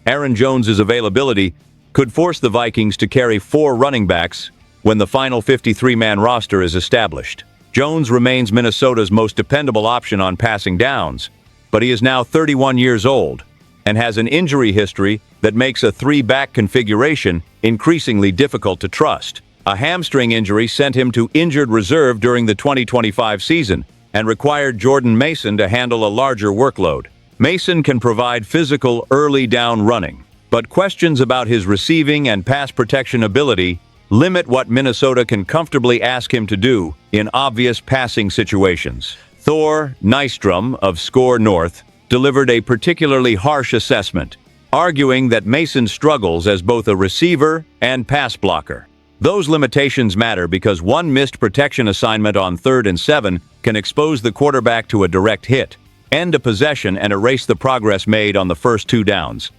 Aaron Jones's availability could force the Vikings to carry 4 running backs when the final 53-man roster is established. Jones remains Minnesota's most dependable option on passing downs, but he is now 31 years old and has an injury history that makes a 3-back configuration increasingly difficult to trust. A hamstring injury sent him to injured reserve during the 2025 season and required Jordan Mason to handle a larger workload. Mason can provide physical early down running, but questions about his receiving and pass protection ability limit what Minnesota can comfortably ask him to do in obvious passing situations. Thor Nystrom of SKOL North delivered a particularly harsh assessment, arguing that Mason struggles as both a receiver and pass blocker. Those limitations matter because one missed protection assignment on 3rd and 7 can expose the quarterback to a direct hit, end a possession, and erase the progress made on the first 2 downs.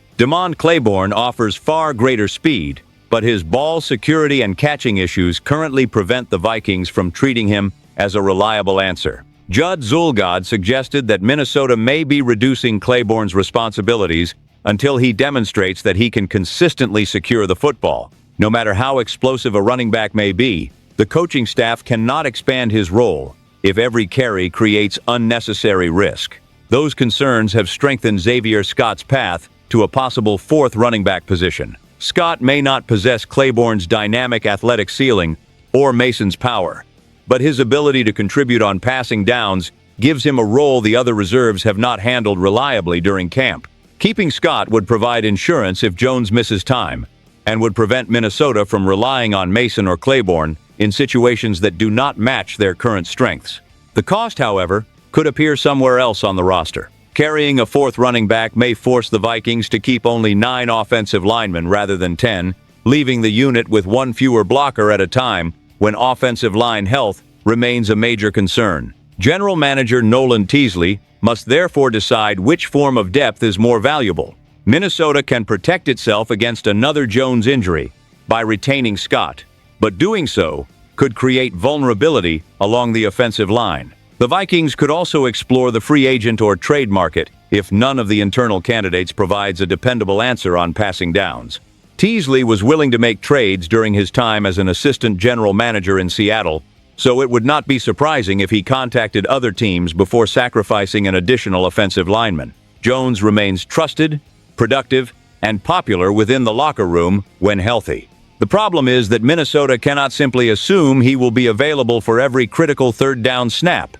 Claiborne offers far greater speed, but his ball security and catching issues currently prevent the Vikings from treating him as a reliable answer. Judd Zulgad suggested that Minnesota may be reducing Claiborne's responsibilities until he demonstrates that he can consistently secure the football. No matter how explosive a running back may be, the coaching staff cannot expand his role if every carry creates unnecessary risk. Those concerns have strengthened Xavier Scott's path to a possible 4th running back position. Scott may not possess Claiborne's dynamic athletic ceiling or Mason's power, but his ability to contribute on passing downs gives him a role the other reserves have not handled reliably during camp. Keeping Scott would provide insurance if Jones misses time, and would prevent Minnesota from relying on Mason or Claiborne in situations that do not match their current strengths. The cost, however, could appear somewhere else on the roster. Carrying a 4th running back may force the Vikings to keep only 9 offensive linemen rather than 10, leaving the unit with 1 fewer blocker at a time when offensive line health remains a major concern. General Manager Nolan Teasley must therefore decide which form of depth is more valuable. Minnesota can protect itself against another Jones injury by retaining Scott, but doing so could create vulnerability along the offensive line. The Vikings could also explore the free agent or trade market if none of the internal candidates provides a dependable answer on passing downs. Teasley was willing to make trades during his time as an assistant general manager in Seattle, so it would not be surprising if he contacted other teams before sacrificing an additional offensive lineman. Jones remains trusted, productive, and popular within the locker room when healthy. The problem is that Minnesota cannot simply assume he will be available for every critical 3rd down snap.